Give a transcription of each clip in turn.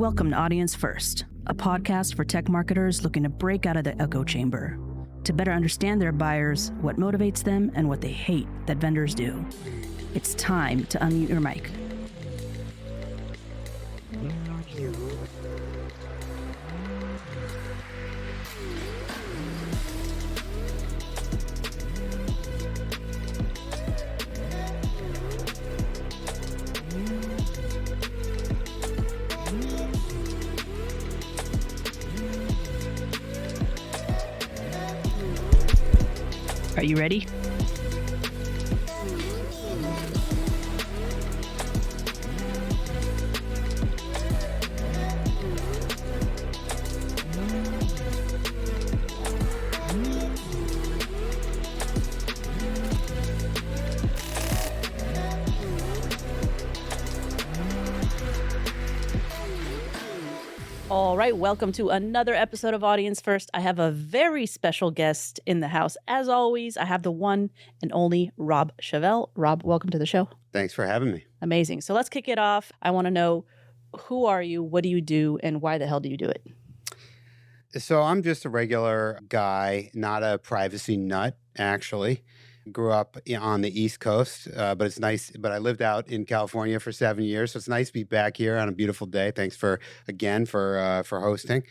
Welcome to Audience First, a podcast for tech marketers looking to break out of the echo chamber, to better understand their buyers, what motivates them, and what they hate that vendors do. It's time to unmute your mic. Are you ready? All right, welcome to another episode of Audience First. I have a very special guest in the house. As always, I have the one and only Rob Shavell. Rob, welcome to the show. Thanks for having me. Amazing. So let's kick it off. I want to know, who are you, what do you do, and why the hell do you do it? So I'm just a regular guy, not a privacy nut, actually. Grew up on the East Coast, but it's nice. But I lived out in California for 7 years, so it's nice to be back here on a beautiful day. Thanks for hosting.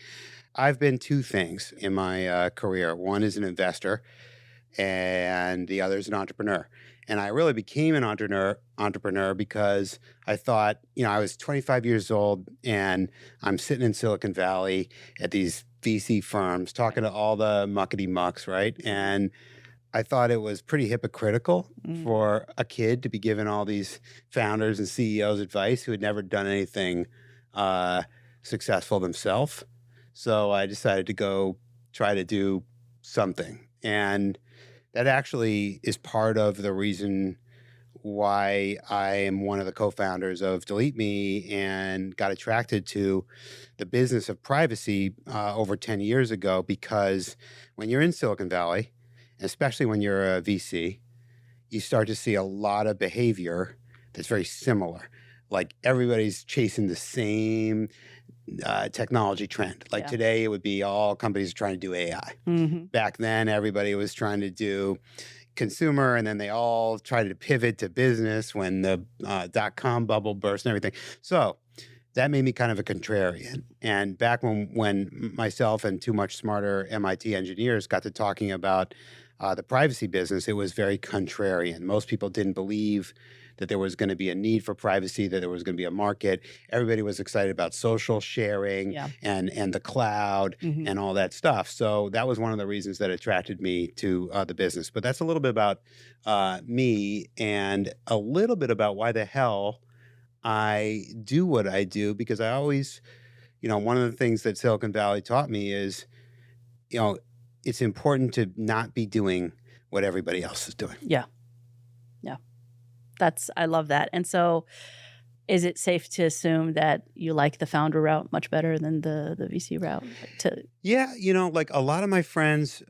I've been two things in my career. One is an investor, and the other is an entrepreneur. And I really became an entrepreneur because I thought, I was 25 years old, and I'm sitting in Silicon Valley at these VC firms talking to all the muckety mucks, right? And I thought it was pretty hypocritical for a kid to be giving all these founders and CEOs advice who had never done anything successful themselves. So I decided to go try to do something. And that actually is part of the reason why I am one of the co-founders of DeleteMe and got attracted to the business of privacy over 10 years ago, because when you're in Silicon Valley, especially when you're a VC, you start to see a lot of behavior that's very similar. Like everybody's chasing the same technology trend. Like today, it would be all companies are trying to do AI. Mm-hmm. Back then, everybody was trying to do consumer, and then they all tried to pivot to business when the .com bubble burst and everything. So that made me kind of a contrarian. And back when myself and two much smarter MIT engineers got to talking about the privacy business, it was very contrarian. Most people didn't believe that there was going to be a need for privacy, that there was going to be a market. Everybody was excited about social sharing and the cloud and all that stuff. So that was one of the reasons that attracted me to the business. But that's a little bit about me and a little bit about why the hell I do what I do, because I always, one of the things that Silicon Valley taught me is, it's important to not be doing what everybody else is doing. Yeah. I love that. And so is it safe to assume that you like the founder route much better than the VC route? Yeah. Like a lot of my friends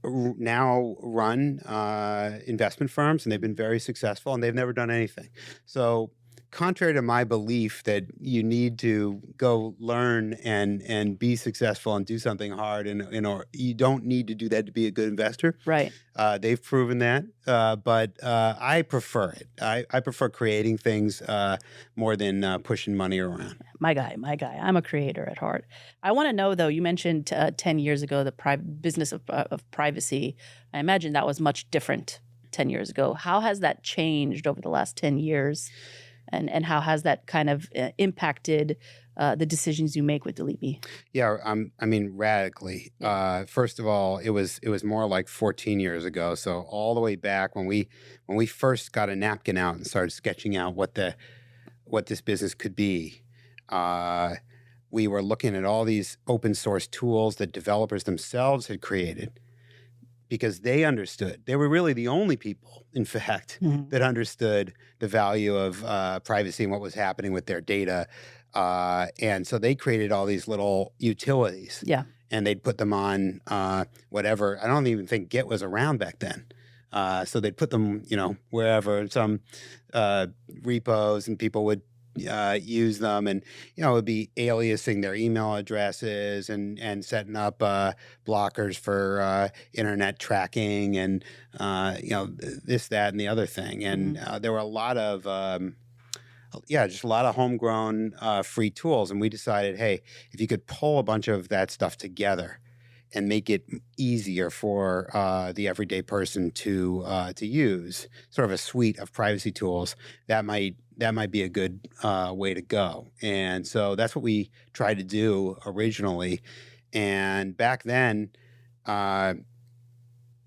now run investment firms, and they've been very successful, and they've never done anything. So contrary to my belief that you need to go learn and be successful and do something hard, and or you don't need to do that to be a good investor. Right. They've proven that. But I prefer it. I prefer creating things more than pushing money around. My guy. I'm a creator at heart. I want to know, though, you mentioned 10 years ago the business of privacy. I imagine that was much different 10 years ago. How has that changed over the last 10 years? And how has that kind of impacted the decisions you make with DeleteMe? Yeah, radically. First of all, it was more like 14 years ago. So all the way back when we first got a napkin out and started sketching out what this business could be, we were looking at all these open source tools that developers themselves had created, because they understood. They were really the only people, in fact, that understood the value of privacy and what was happening with their data. And so they created all these little utilities. Yeah. And they'd put them on whatever. I don't even think Git was around back then. So they'd put them, wherever, some repos, and people would use them, and it would be aliasing their email addresses and setting up blockers for internet tracking and this, that, and the other thing. And there were a lot of just a lot of homegrown free tools. And we decided, hey, if you could pull a bunch of that stuff together and make it easier for the everyday person to use, sort of a suite of privacy tools, that might be a good way to go. And so that's what we tried to do originally. And back then,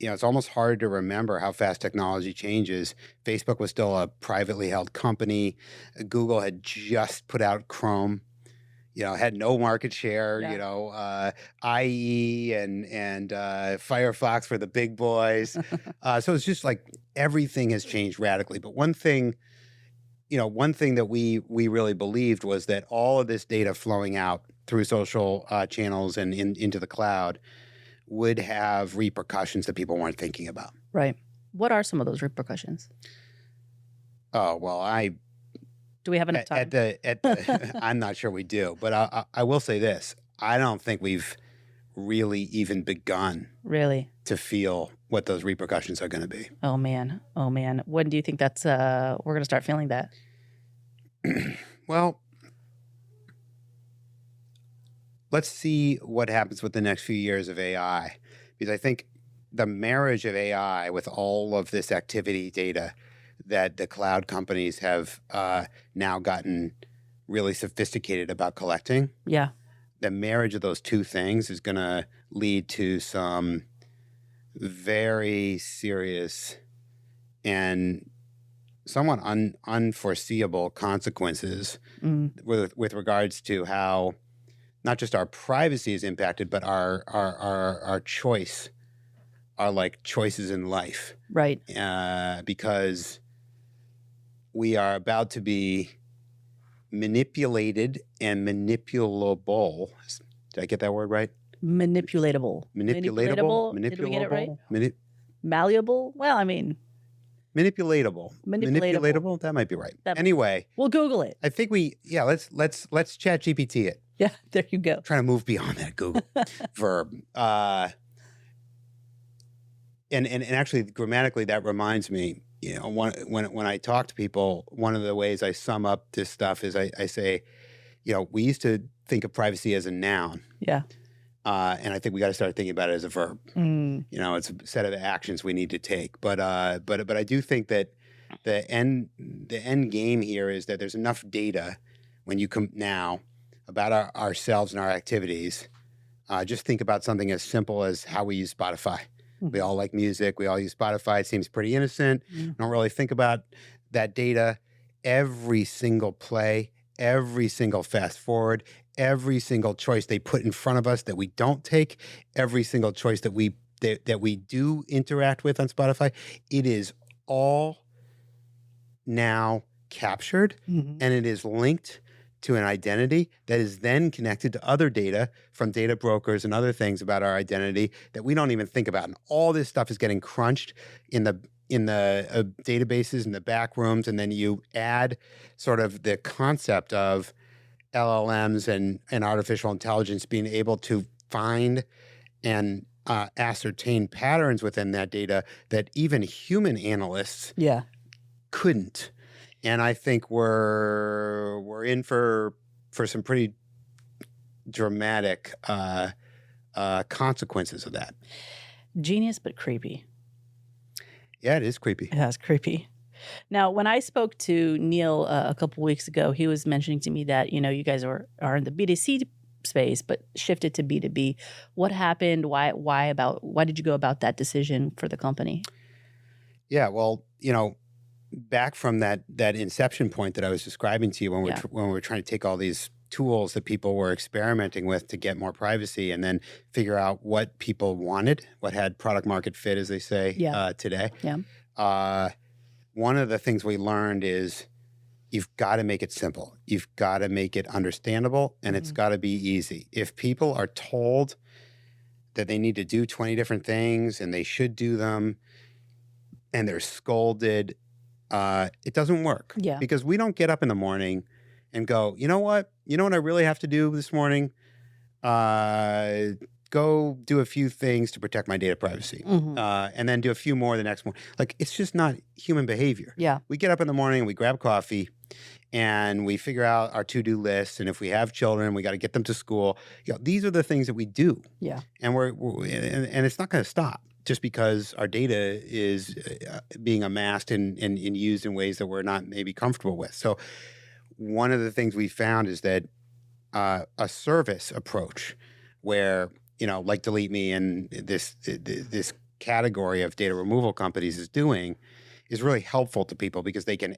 it's almost hard to remember how fast technology changes. Facebook was still a privately held company. Google had just put out Chrome. Had no market share. IE and Firefox for the big boys. So it's just like everything has changed radically. But one thing that we really believed was that all of this data flowing out through social channels and into the cloud would have repercussions that people weren't thinking about. Right. What are some of those repercussions? Oh, well, do we have enough time? I'm not sure we do, but I will say this. I don't think we've really even begun to feel what those repercussions are going to be. Oh, man. When do you think that's we're going to start feeling that? Well, let's see what happens with the next few years of AI, because I think the marriage of AI with all of this activity data that the cloud companies have now gotten really sophisticated about collecting. Yeah. The marriage of those two things is going to lead to some very serious and somewhat unforeseeable consequences with regards to how not just our privacy is impacted, but our choice, our like choices in life. Right. Because we are about to be manipulated and manipulable. Did I get that word right? Manipulatable. Manipulatable. Did we get it right? Malleable? Well, I mean. Manipulatable. That might be right. Anyway. We'll Google it. I think let's chat GPT it. Yeah, there you go. Trying to move beyond that Google verb. And actually grammatically that reminds me, when I talk to people, one of the ways I sum up this stuff is I say, we used to think of privacy as a noun. Yeah. And I think we got to start thinking about it as a verb. It's a set of actions we need to take. But I do think that the end game here is that there's enough data when you come now about ourselves and our activities. Just think about something as simple as how we use Spotify. We all like music. We all use Spotify. It seems pretty innocent. Don't really think about that data. Every single play, every single fast forward, every single choice they put in front of us that we don't take, every single choice that we do interact with on Spotify, it is all now captured and it is linked to an identity that is then connected to other data from data brokers and other things about our identity that we don't even think about. And all this stuff is getting crunched in the databases in the back rooms. And then you add sort of the concept of LLMs and artificial intelligence being able to find and ascertain patterns within that data that even human analysts couldn't. And I think we're in for some pretty dramatic consequences of that. Genius, but creepy. Yeah, it is creepy. Yeah, it's creepy. Now, when I spoke to Neil a couple weeks ago, he was mentioning to me that, you guys are in the B2C space, but shifted to B2B. What happened? Why did you go about that decision for the company? Yeah, well, back from that inception point that I was describing to you when we were trying to take all these tools that people were experimenting with to get more privacy and then figure out what people wanted, what had product market fit, as they say today. Yeah. One of the things we learned is you've got to make it simple. You've got to make it understandable, and it's got to be easy. If people are told that they need to do 20 different things and they should do them and they're scolded, it doesn't work. Yeah. Because we don't get up in the morning and go, you know what I really have to do this morning? Go do a few things to protect my data privacy, and then do a few more the next morning. Like, it's just not human behavior. Yeah. We get up in the morning, we grab coffee, and we figure out our to-do list. And if we have children, we got to get them to school. These are the things that we do. Yeah. And and it's not going to stop just because our data is being amassed and used in ways that we're not maybe comfortable with. So one of the things we found is that a service approach where, like DeleteMe and this category of data removal companies is doing is really helpful to people because they can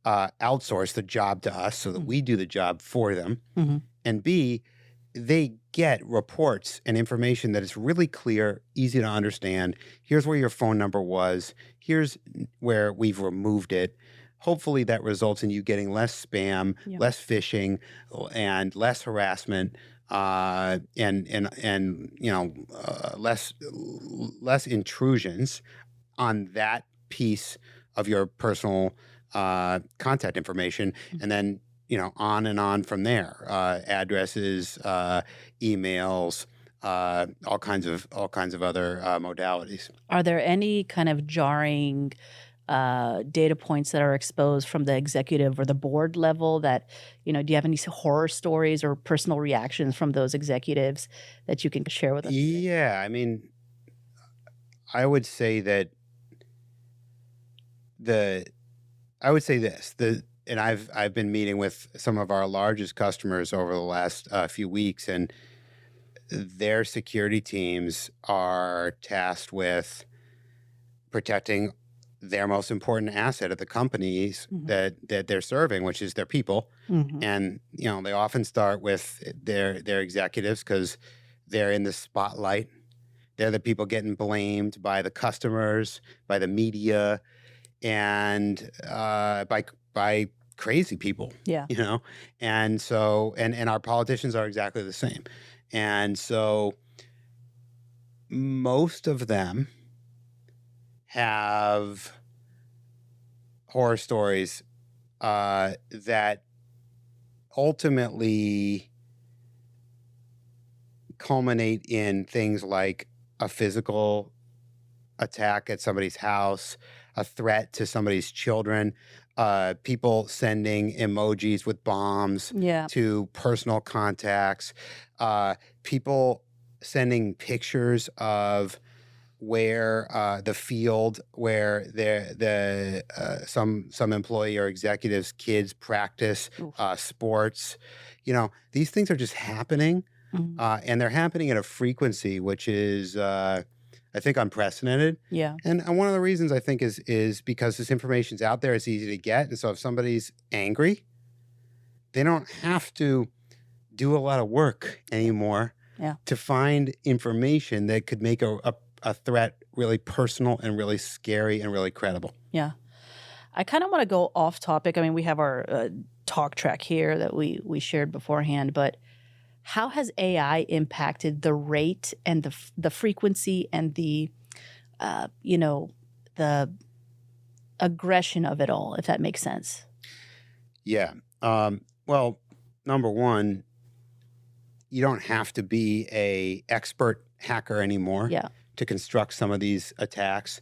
outsource the job to us so that we do the job for them, and B, they get reports and information that is really clear, easy to understand. Here's where your phone number was. Here's where we've removed it. Hopefully that results in you getting less spam, less phishing, and less harassment, less intrusions on that piece of your personal contact information, and then on and on from there. Addresses, emails, all kinds of other modalities. Are there any kind of jarring data points that are exposed from the executive or the board level that, do you have any horror stories or personal reactions from those executives that you can share with us? Yeah, I mean, I would say that and I've been meeting with some of our largest customers over the last few weeks, and their security teams are tasked with protecting their most important asset at the companies that they're serving, which is their people. And they often start with their executives because they're in the spotlight. They're the people getting blamed by the customers, by the media, and by crazy people. Yeah. And so and our politicians are exactly the same. And so most of them have horror stories that ultimately culminate in things like a physical attack at somebody's house, a threat to somebody's children, people sending emojis with bombs to personal contacts, people sending pictures of where the field where some employee or executive's kids practice sports. These things are just happening, and they're happening at a frequency which is I think unprecedented. Yeah. And one of the reasons I think is because this information's out there, it's easy to get. And so if somebody's angry, they don't have to do a lot of work anymore to find information that could make a threat really personal and really scary and really credible. Yeah. I kind of want to go off topic. I mean, we have our talk track here that we shared beforehand, but how has AI impacted the rate and the frequency and the aggression of it all, if that makes sense? Yeah. Well, number one, you don't have to be an expert hacker anymore to construct some of these attacks.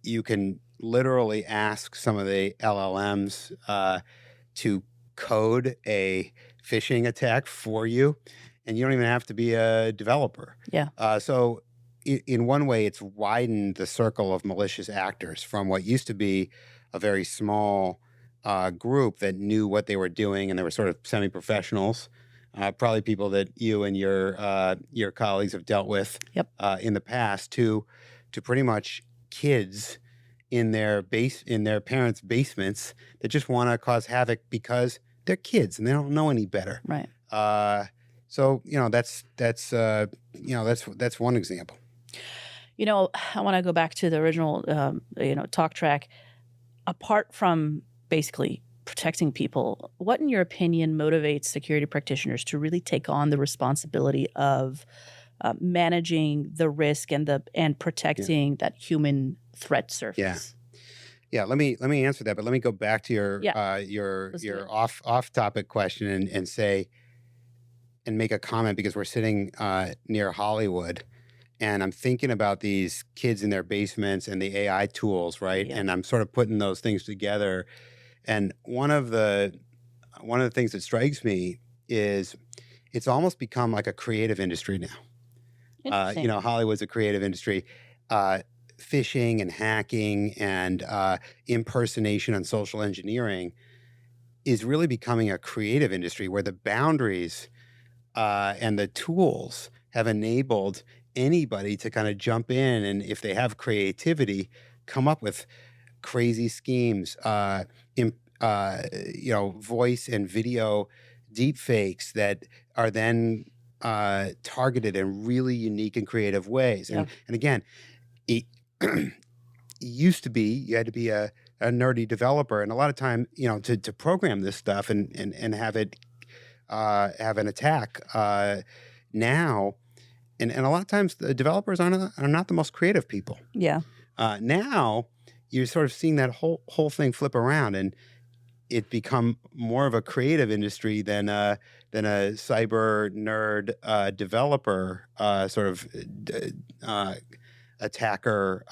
You can literally ask some of the LLMs to code a phishing attack for you, and you don't even have to be a developer. Yeah. So in one way, it's widened the circle of malicious actors from what used to be a very small group that knew what they were doing, and they were sort of semi-professionals, probably people that you and your colleagues have dealt with in the past, to pretty much kids in their parents' basements that just want to cause havoc because they're kids and they don't know any better. Right. So that's one example. I want to go back to the original talk track. Apart from basically protecting people, what in your opinion motivates security practitioners to really take on the responsibility of managing the risk and protecting that human threat surface? Yeah, let me answer that, but let me go back to your Yeah, your let's do it. your off topic question and say and make a comment because we're sitting near Hollywood and I'm thinking about these kids in their basements and the AI tools, right? Yeah. And I'm sort of putting those things together. And one of the things that strikes me is it's almost become like a creative industry now. Interesting. Hollywood's a creative industry. Uh, Phishing and hacking and impersonation and social engineering is really becoming a creative industry where the boundaries and the tools have enabled anybody to kind of jump in and, if they have creativity, come up with crazy schemes, voice and video deep fakes that are then targeted in really unique and creative ways. Yeah. And again, it, it used to be you had to be a nerdy developer, and a lot of time, to program this stuff and have it have an attack now. And a lot of times the developers are not the most creative people. Yeah. Now you're sort of seeing that whole thing flip around, and it become more of a creative industry than a cyber nerd developer sort of attacker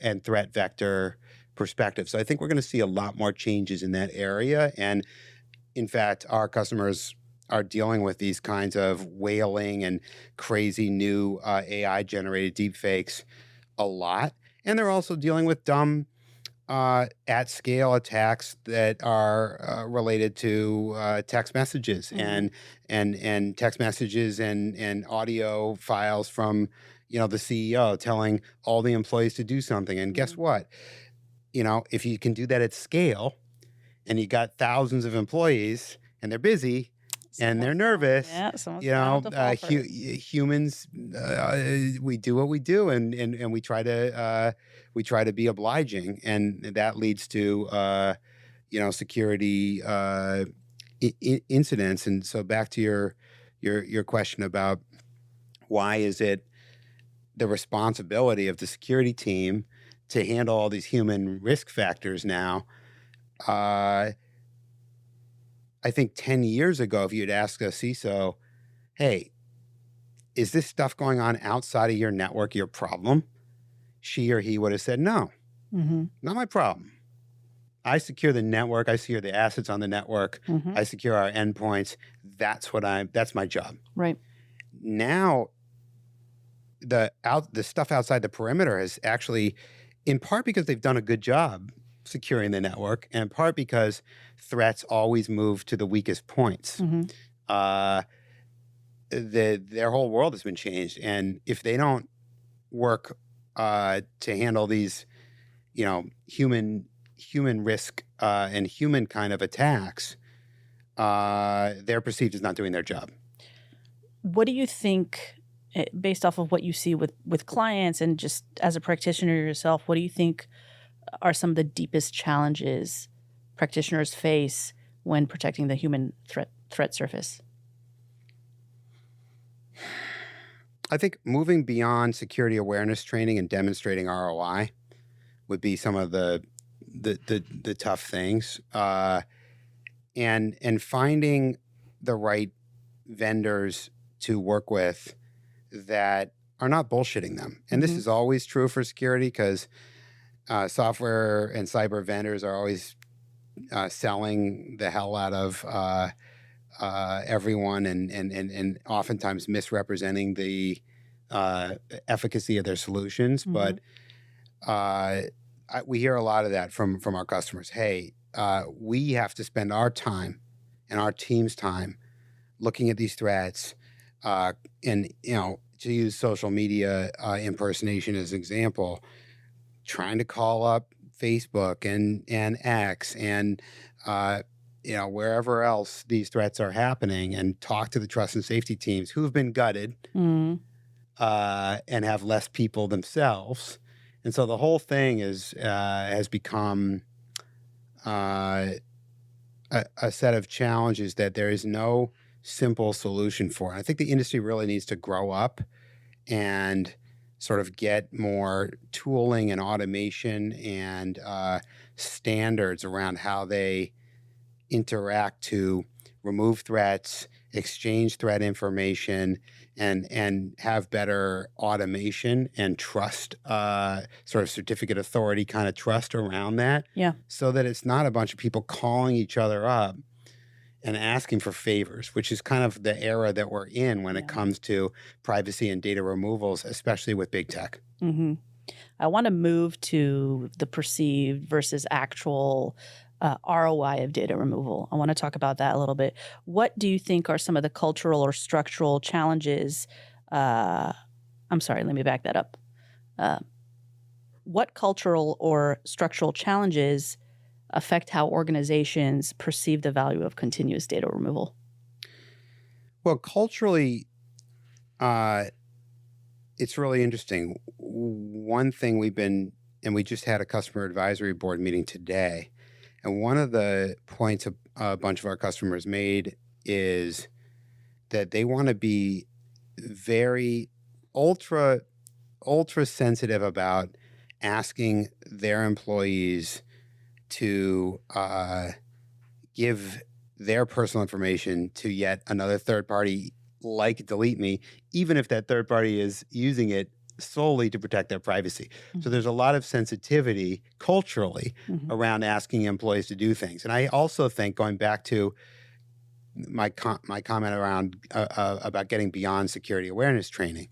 and threat vector perspective. So I think we're going to see a lot more changes in that area. And in fact, our customers are dealing with these kinds of whaling and crazy new AI generated deepfakes a lot. And they're also dealing with dumb at scale attacks that are related to text messages Mhm. and text messages and audio files from the CEO telling all the employees to do something. And guess Mhm. what? If you can do that at scale and you got thousands of employees and they're busy and they're nervous, Someone's bound to fall for it. humans, we do what we do, and we try to be obliging, and that leads to security incidents. And so back to your question about why is it the responsibility of the security team to handle all these human risk factors now? I think 10 years ago, if you'd asked a CISO, hey, is this stuff going on outside of your network your problem? She or he would have said, no, Mm-hmm. not my problem. I secure the network. I secure the assets on the network. Mm-hmm. I secure our endpoints. That's my job. Right. Now, the stuff outside the perimeter has actually, in part because they've done a good job securing the network, and in part because threats always move to the weakest points. Mm-hmm. Their whole world has been changed, and if they don't work to handle these, human risk and human kind of attacks, they're perceived as not doing their job. What do you think, based off of what you see with clients and just as a practitioner yourself, what do you think are some of the deepest challenges practitioners face when protecting the human threat surface? I think moving beyond security awareness training and demonstrating ROI would be some of the tough things, and finding the right vendors to work with that are not bullshitting them. And this Mhm. is always true for security because software and cyber vendors are always selling the hell out of everyone and oftentimes misrepresenting the efficacy of their solutions. Mhm. But we hear a lot of that from our customers. Hey, we have to spend our time and our team's time looking at these threats, and to use social media impersonation as an example, trying to call up Facebook and X and wherever else these threats are happening and talk to the trust and safety teams who've been gutted Mhm. and have less people themselves. And so the whole thing has become a set of challenges that there is no simple solution for. And I think the industry really needs to grow up and sort of get more tooling and automation and standards around how they interact to remove threats, exchange threat information, and have better automation and trust, sort of certificate authority kind of trust around that. Yeah. So that it's not a bunch of people calling each other up and asking for favors, which is kind of the era that we're in when it comes to privacy and data removals, especially with big tech. Mm-hmm. I want to move to the perceived versus actual ROI of data removal. I want to talk about that a little bit. What do you think are some of the cultural or structural challenges? I'm sorry, let me back that up. What cultural or structural challenges affect how organizations perceive the value of continuous data removal? Well, culturally, it's really interesting. One thing we just had a customer advisory board meeting today, and one of the points a bunch of our customers made is that they want to be very ultra sensitive about asking their employees to give their personal information to yet another third party like DeleteMe, even if that third party is using it solely to protect their privacy. Mm-hmm. So there's a lot of sensitivity culturally around asking employees to do things. And I also think, going back to my comment around about getting beyond security awareness training,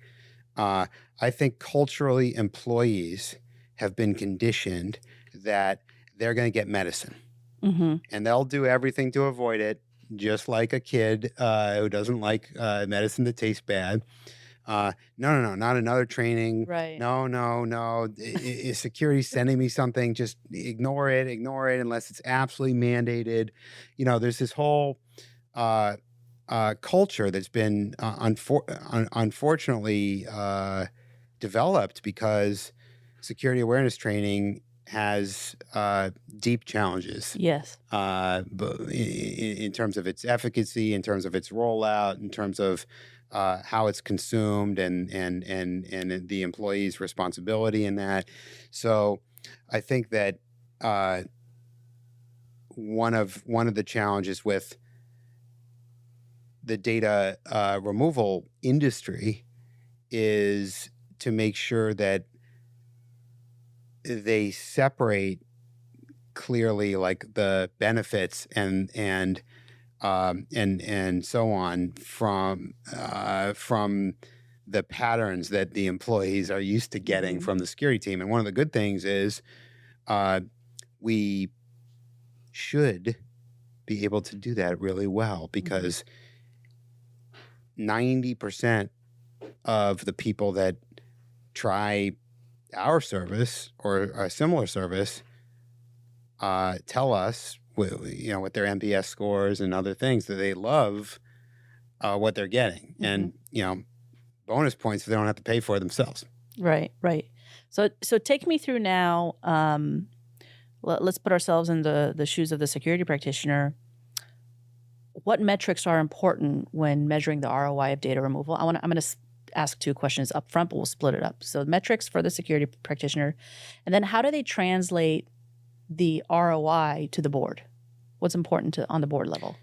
I think culturally employees have been conditioned that they're going to get medicine. And they'll do everything to avoid it, just like a kid who doesn't like medicine that tastes bad. No, not another training. Right. No. Is security sending me something? Just ignore it unless it's absolutely mandated. There's this whole culture that's been unfortunately developed because security awareness training has deep challenges. Yes. But in terms of its efficacy, in terms of its rollout, in terms of how it's consumed, and the employee's responsibility in that. So, I think that one of the challenges with the data removal industry is to make sure that they separate clearly, like, the benefits and so on from the patterns that the employees are used to getting from the security team. And one of the good things is we should be able to do that really well, because 90% of the people that try our service or a similar service tell us, with their NPS scores and other things, that they love what they're getting, and bonus points if they don't have to pay for it themselves. Right. So take me through now. Let's put ourselves in the shoes of the security practitioner. What metrics are important when measuring the ROI of data removal? I'm going to ask two questions up front, but we'll split it up. So metrics for the security practitioner, and then how do they translate the ROI to the board? What's important on the board level?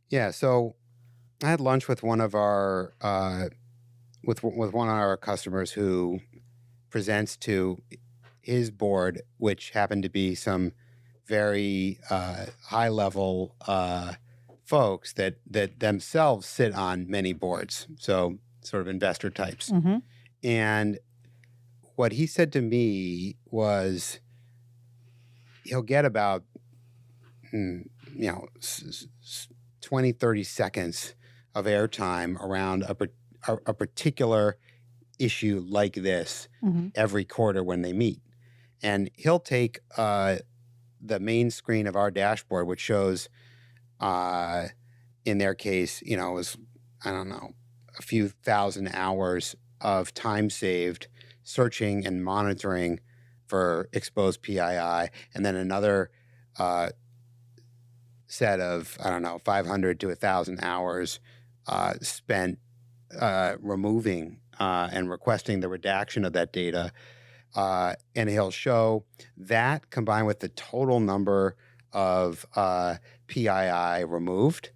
Yeah, so I had lunch with one of our with one of our customers who presents to his board, which happened to be some very high level folks that themselves sit on many boards, so sort of investor types. And what he said to me was, he'll get about 20, 30 seconds of airtime around a particular issue like this every quarter when they meet. And he'll take the main screen of our dashboard, which shows, in their case, it was, I don't know, a few thousand hours of time saved searching and monitoring for exposed PII, and then another set of, I don't know, 500 to 1,000 hours spent removing and requesting the redaction of that data. And he'll show that combined with the total number of PII removed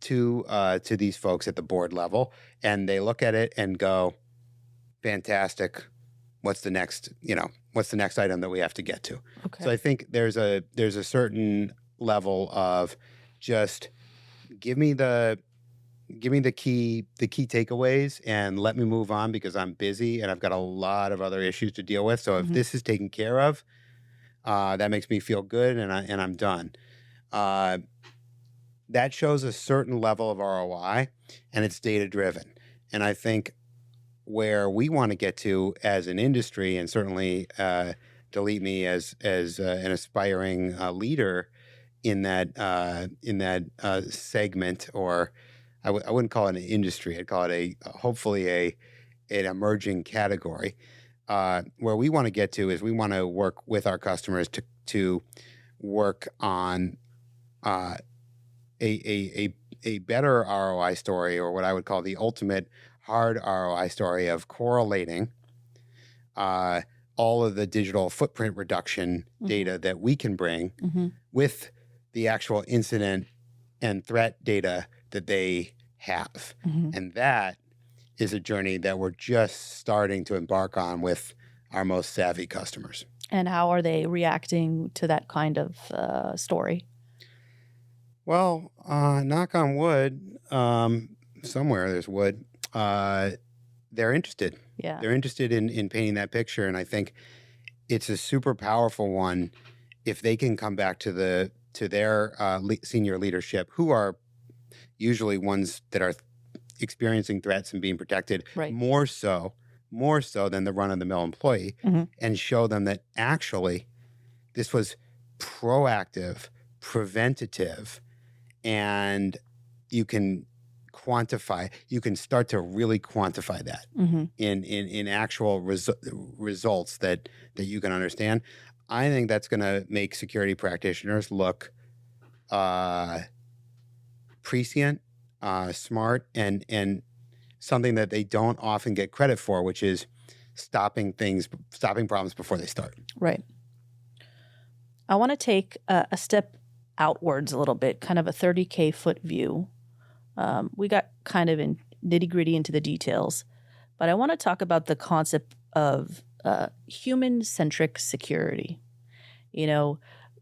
to these folks at the board level, and they look at it and go, "Fantastic! What's the next? What's the next item that we have to get to?" Okay. So I think there's a certain level of just give me the key takeaways and let me move on because I'm busy and I've got a lot of other issues to deal with. So if this is taken care of, that makes me feel good, and I'm done. That shows a certain level of ROI, and it's data driven. And I think where we want to get to as an industry, and certainly DeleteMe as an aspiring leader in that segment, or I wouldn't call it an industry. I'd call it hopefully an emerging category. Where we want to get to is we want to work with our customers to work on a better ROI story, or what I would call the ultimate hard ROI story of correlating all of the digital footprint reduction data that we can bring with the actual incident and threat data that they have. And that is a journey that we're just starting to embark on with our most savvy customers. And how are they reacting to that kind of story? Well, knock on wood, somewhere there's wood. They're interested. Yeah. They're interested in painting that picture. And I think it's a super powerful one if they can come back to their senior leadership, who are usually ones that are experiencing threats and being protected more so than the run-of-the-mill employee, and show them that actually this was proactive, preventative, and you can quantify. You can start to really quantify that in actual results that you can understand. I think that's going to make security practitioners look prescient, smart, and something that they don't often get credit for, which is stopping problems before they start. Right. I want to take a step outwards a little bit, kind of a 30K foot view. We got kind of in nitty-gritty into the details, but I want to talk about the concept of human-centric security.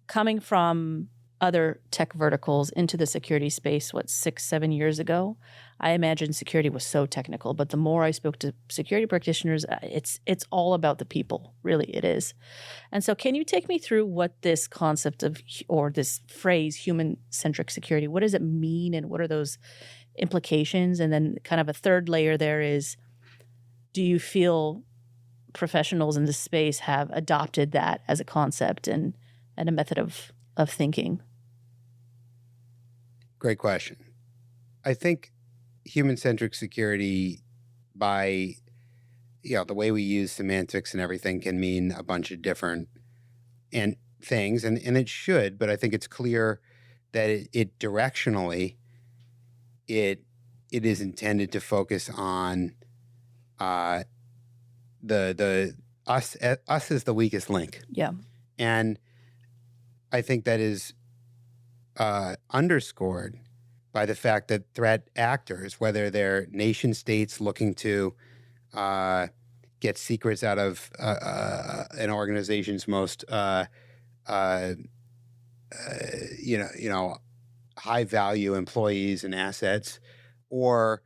Coming from other tech verticals into the security space, 6-7 years ago, I imagine security was so technical. But the more I spoke to security practitioners, it's all about the people. Really, it is. And so can you take me through what this concept of, or this phrase, human-centric security, what does it mean, and what are those implications? And then kind of a third layer there is, do you feel professionals in this space have adopted that as a concept and a method of thinking? Great question. I think human-centric security, by the way we use semantics and everything, can mean a bunch of different things, and it should. But I think it's clear that it directionally it is intended to focus on the us as the weakest link. Yeah. And I think that is underscored by the fact that threat actors, whether they're nation states looking to get secrets out of an organization's most high value employees and assets, or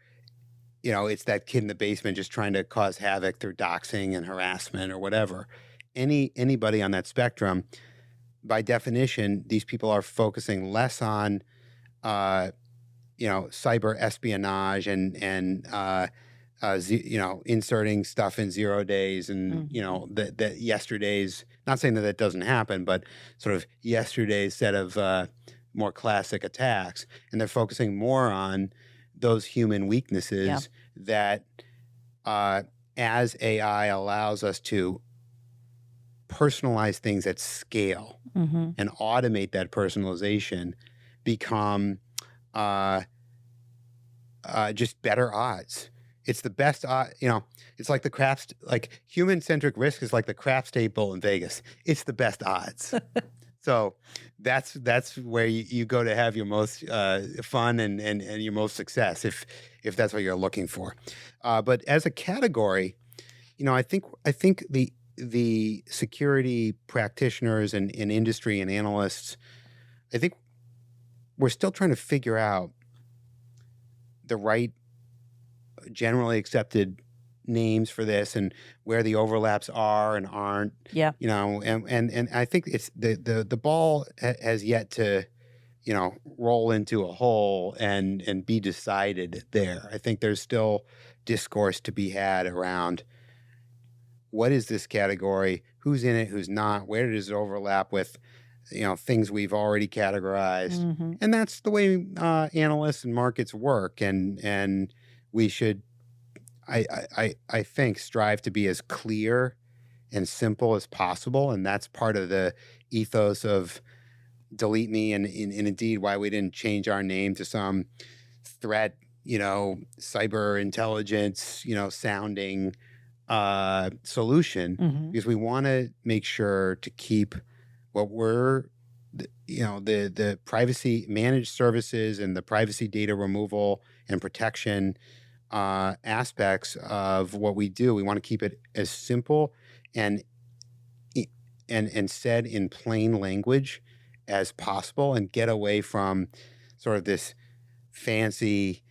it's that kid in the basement just trying to cause havoc through doxing and harassment or whatever. Anybody on that spectrum, by definition, these people are focusing less on, cyber espionage and inserting stuff in 0 days and that yesterday's. Not saying that doesn't happen, but sort of yesterday's set of more classic attacks, and they're focusing more on those human weaknesses that, as AI allows us to personalize things at scale and automate that personalization, become just better odds It's the best, it's like the craps, like human-centric risk is like the craps table in Vegas. It's the best odds. So that's where you go to have your most fun and your most success if that's what you're looking for. But as a category, I think the security practitioners and industry and analysts, I think we're still trying to figure out the right generally accepted names for this and where the overlaps are and aren't. Yeah. And I think it's the ball has yet to, roll into a hole and be decided there. I think there's still discourse to be had around what is this category, who's in it, who's not, where does it overlap with, things we've already categorized. Mm-hmm. And that's the way analysts and markets work. And we should, I think, strive to be as clear and simple as possible. And that's part of the ethos of DeleteMe and indeed why we didn't change our name to some threat, cyber intelligence, sounding solution, Mm-hmm. because we want to make sure to keep what we're, the privacy managed services and the privacy data removal and protection aspects of what we do. We want to keep it as simple and said in plain language as possible and get away from sort of this fancy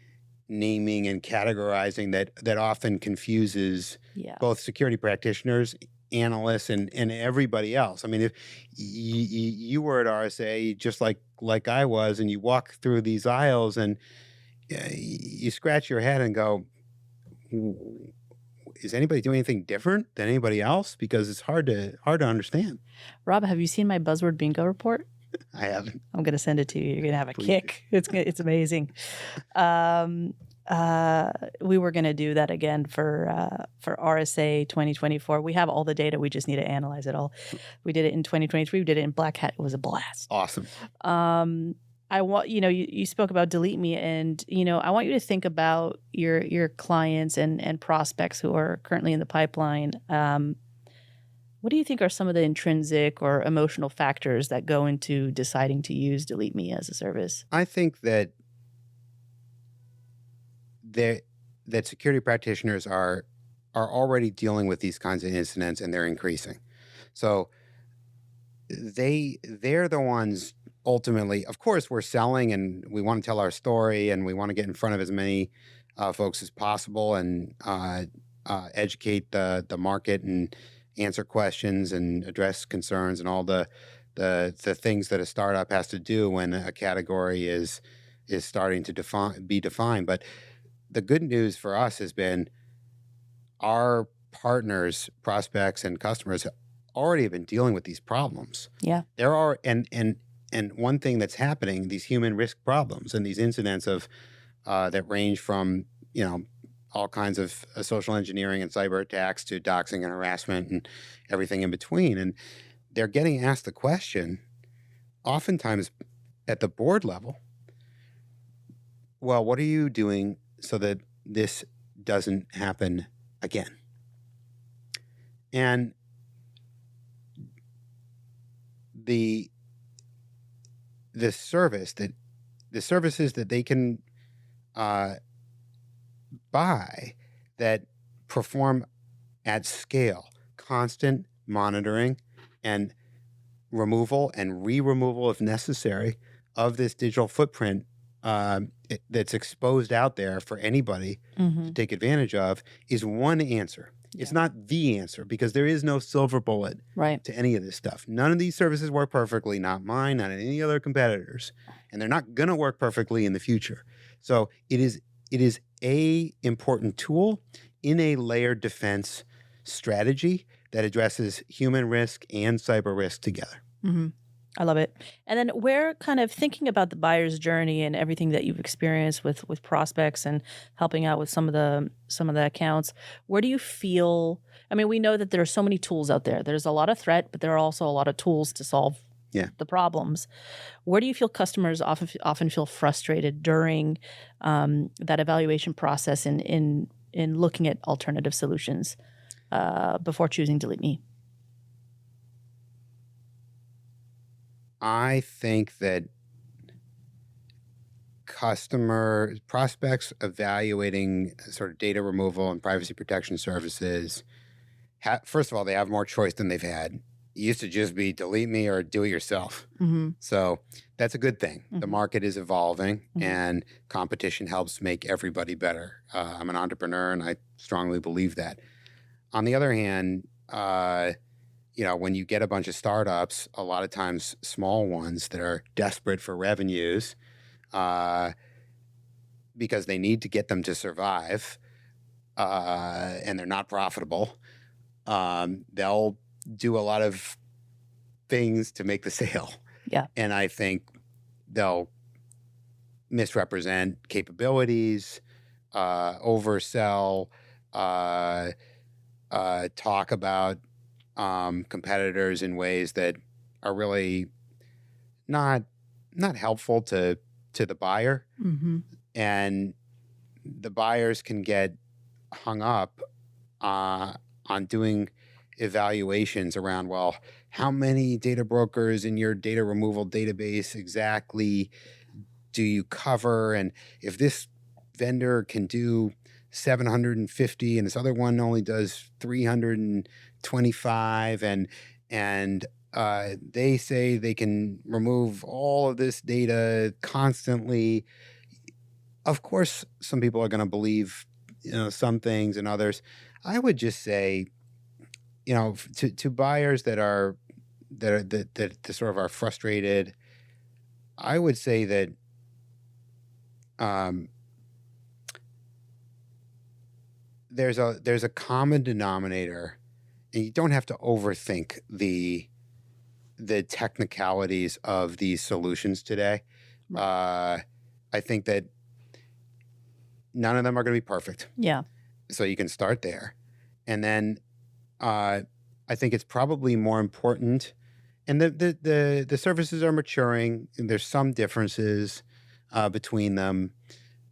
naming and categorizing that often confuses both security practitioners, analysts, and everybody else. I mean, if you were at RSA just like I was, and you walk through these aisles and you scratch your head and go, is anybody doing anything different than anybody else? Because it's hard to understand. Rob, have you seen my buzzword bingo report? I haven't. I'm going to send it to you. You're going to have a Please. kick. It's amazing. We were going to do that again for RSA 2024. We have all the data. We just need to analyze it all. We did it in 2023. We did it in Black Hat. It was a blast. Awesome. I want, you spoke about DeleteMe, and, I want you to think about your clients and prospects who are currently in the pipeline. What do you think are some of the intrinsic or emotional factors that go into deciding to use DeleteMe as a service? I think that security practitioners are already dealing with these kinds of incidents, and they're increasing. So they're the ones ultimately. Of course, we're selling and we want to tell our story and we want to get in front of as many folks as possible and educate the market and answer questions and address concerns and all the things that a startup has to do when a category is starting to be defined. But the good news for us has been our partners, prospects, and customers already have been dealing with these problems. Yeah. There are and one thing that's happening, these human risk problems and these incidents of that range from all kinds of social engineering and cyber attacks to doxing and harassment and everything in between. And they're getting asked the question, oftentimes at the board level, well, what are you doing so that this doesn't happen again? And the services that they can buy that perform at scale, constant monitoring and removal and re-removal if necessary of this digital footprint that's exposed out there for anybody to take advantage of, is one answer. Yeah. It's not the answer, because there is no silver bullet to any of this stuff. None of these services work perfectly, not mine, not any other competitors, and they're not going to work perfectly in the future. So it is a important tool in a layered defense strategy that addresses human risk and cyber risk together. Mm-hmm. I love it. And then we're kind of thinking about the buyer's journey and everything that you've experienced with prospects and helping out with some of the accounts. Where do you feel? I mean, we know that there are so many tools out there. There's a lot of threat, but there are also a lot of tools to solve the problems. Where do you feel customers often feel frustrated during that evaluation process in in looking at alternative solutions before choosing DeleteMe? I think that customer prospects evaluating sort of data removal and privacy protection services, first of all, they have more choice than they've had. It used to just be DeleteMe or do it yourself. Mm-hmm. So that's a good thing. The Mm-hmm. market is evolving Mhm. and competition helps make everybody better. I'm an entrepreneur and I strongly believe that. On the other hand, when you get a bunch of startups, a lot of times small ones that are desperate for revenues, because they need to get them to survive, and they're not profitable, they'll do a lot of things to make the sale. Yeah. And I think they'll misrepresent capabilities, oversell, talk about competitors in ways that are really not helpful to the buyer. Mm-hmm. And the buyers can get hung up on doing evaluations around, well, how many data brokers in your data removal database exactly do you cover? And if this vendor can do 750 and this other one only does 325, and they say they can remove all of this data constantly. Of course, some people are going to believe, some things, and others. I would just say, to buyers that sort of are frustrated, I would say that there's a common denominator, and you don't have to overthink the technicalities of these solutions today. I think that none of them are going to be perfect. Yeah. So you can start there. And then I think it's probably more important, and the services are maturing, and there's some differences between them.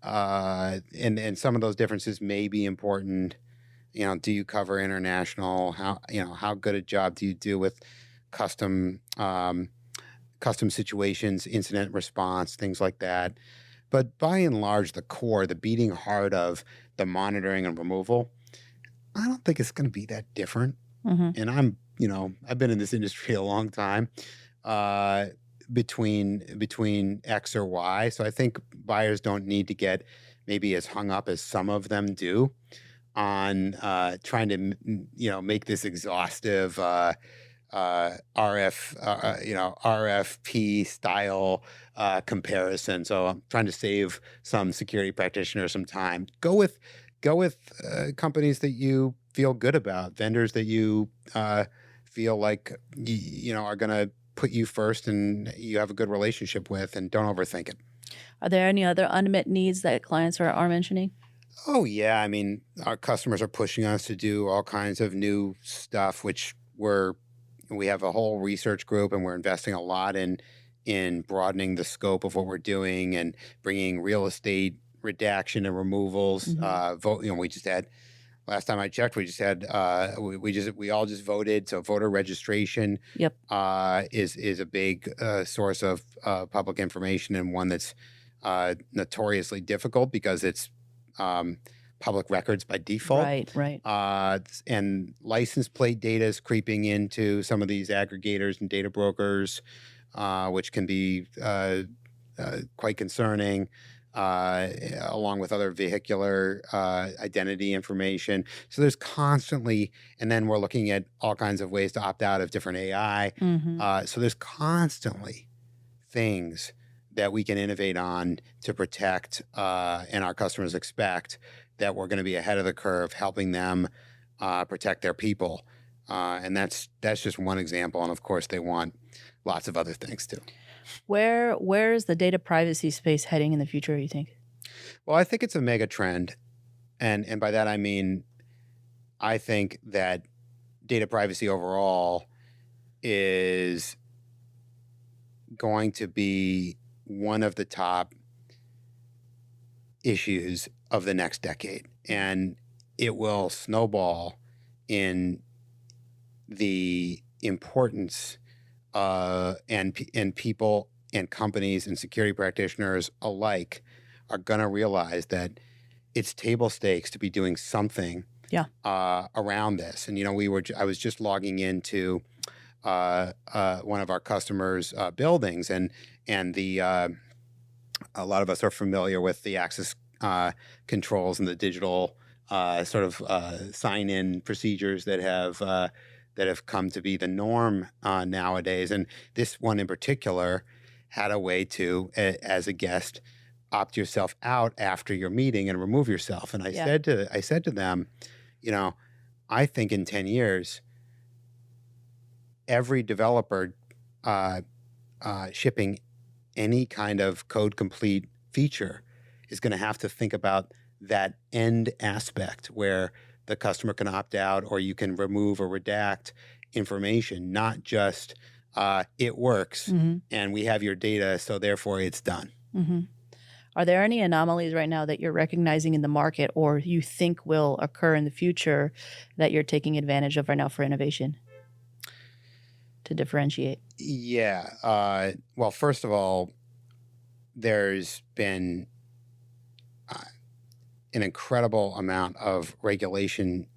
And some of those differences may be important. Do you cover international? How good a job do you do with custom situations, incident response, things like that? But by and large, the core, the beating heart of the monitoring and removal, I don't think it's going to be that different. Mm-hmm. And I've been in this industry a long time, between X or Y. So I think buyers don't need to get maybe as hung up as some of them do on trying to, make this exhaustive RFP style comparison. So I'm trying to save some security practitioners some time. Go with companies that you feel good about, vendors that you feel like are going to put you first and you have a good relationship with, and don't overthink it. Are there any other unmet needs that clients are mentioning? Oh yeah, I mean, our customers are pushing us to do all kinds of new stuff, which we have a whole research group, and we're investing a lot in broadening the scope of what we're doing and bringing real estate redaction and removals. Mm-hmm. We just had, last time I checked, we just had we all just voted. So voter registration, Yep. is a big source of public information, and one that's notoriously difficult because it's public records by default. Right. And license plate data is creeping into some of these aggregators and data brokers, which can be quite concerning, along with other vehicular identity information. So there's constantly, and then we're looking at all kinds of ways to opt out of different AI. Mm-hmm. So there's constantly things that we can innovate on to protect, and our customers expect that we're going to be ahead of the curve, helping them protect their people. And that's just one example. And of course, they want lots of other things too. Where is the data privacy space heading in the future, you think? Well, I think it's a mega trend. And by that, I mean, I think that data privacy overall is going to be one of the top issues of the next decade. And it will snowball in the importance and people and companies and security practitioners alike are going to realize that it's table stakes to be doing something around this. And I was just logging into one of our customers' buildings, and a lot of us are familiar with the access controls and the digital sign-in procedures that have come to be the norm nowadays. And this one in particular had a way to, as a guest, opt yourself out after your meeting and remove yourself. And I said to them, I think in 10 years, every developer shipping any kind of code complete feature is going to have to think about that end aspect where the customer can opt out or you can remove or redact information, not just it works and we have your data, so therefore it's done. Mm-hmm. Are there any anomalies right now that you're recognizing in the market or you think will occur in the future that you're taking advantage of right now for innovation to differentiate? Yeah. Well, first of all, there's been an incredible amount of regulation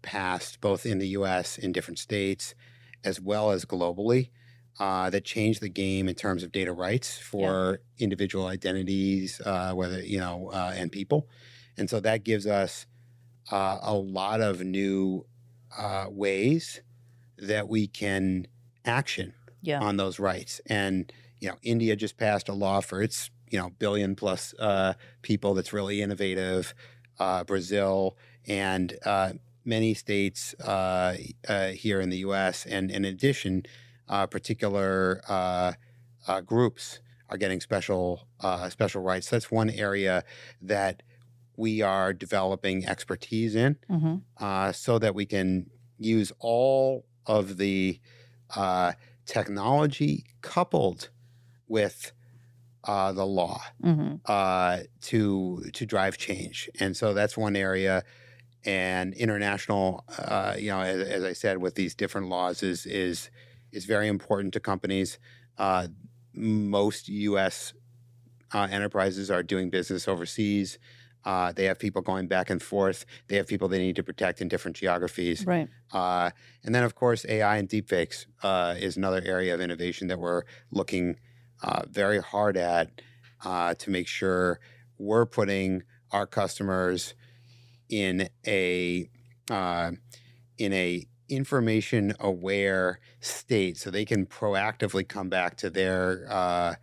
passed both in the U.S., in different states, as well as globally, that changed the game in terms of data rights for individual identities, and people. And so that gives us a lot of new ways that we can action on those rights. And, India just passed a law for its, billion plus people that's really innovative, Brazil, and many states here in the U.S. And in addition, particular groups are getting special rights. That's one area that we are developing expertise in, so that we can use all of the technology coupled with the law to drive change. And so that's one area. And international, as I said, with these different laws is very important to companies. Most U.S. Enterprises are doing business overseas. They have people going back and forth. They have people they need to protect in different geographies. Right. And then, of course, AI and deepfakes is another area of innovation that we're looking very hard at to make sure we're putting our customers in a information aware state, so they can proactively come back to their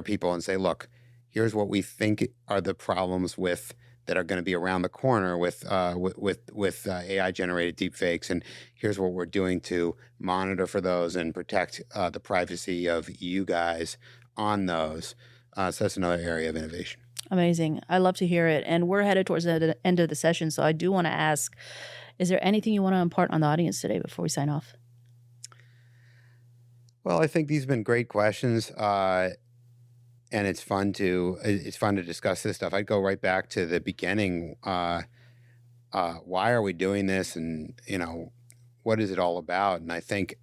people and say, look, here's what we think are the problems that are going to be around the corner with AI generated deepfakes, and here's what we're doing to monitor for those and protect the privacy of you guys on those. So that's another area of innovation. Amazing. I love to hear it. And we're headed towards the end of the session. So I do want to ask, is there anything you want to impart on the audience today before we sign off? Well, I think these have been great questions. And it's fun to discuss this stuff. I'd go right back to the beginning. Why are we doing this? And, what is it all about? And I think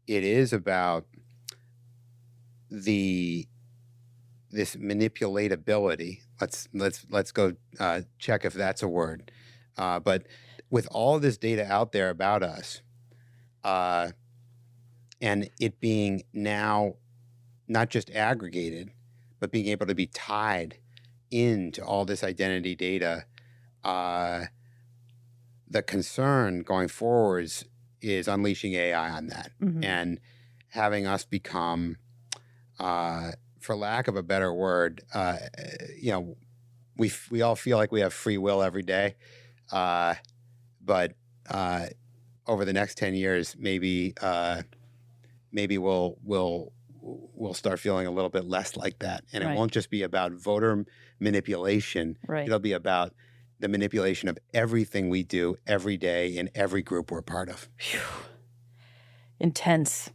it is about this manipulatability. Let's go check if that's a word. But with all this data out there about us, and it being now not just aggregated, but being able to be tied into all this identity data, the concern going forwards is unleashing AI on that and having us become, for lack of a better word, we all feel like we have free will every day, but over the next 10 years, maybe we'll start feeling a little bit less like that, and it won't just be about voter manipulation. Right. It'll be about the manipulation of everything we do every day in every group we're part of. Whew. Intense.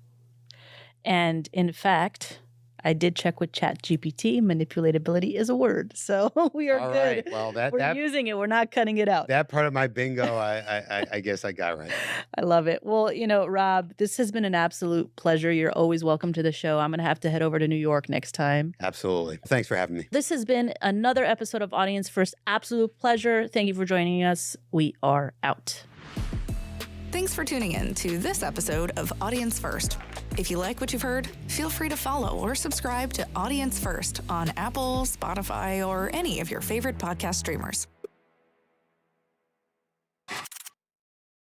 And in fact, I did check with ChatGPT. Manipulatability is a word, so we are All good. right. Well, We're using it. We're not cutting it out. that part of my bingo, I guess I got right. I love it. Well, Rob, this has been an absolute pleasure. You're always welcome to the show. I'm going to have to head over to New York next time. Absolutely. Thanks for having me. This has been another episode of Audience First. Absolute pleasure. Thank you for joining us. We are out. Thanks for tuning in to this episode of Audience First. If you like what you've heard, feel free to follow or subscribe to Audience First on Apple, Spotify, or any of your favorite podcast streamers.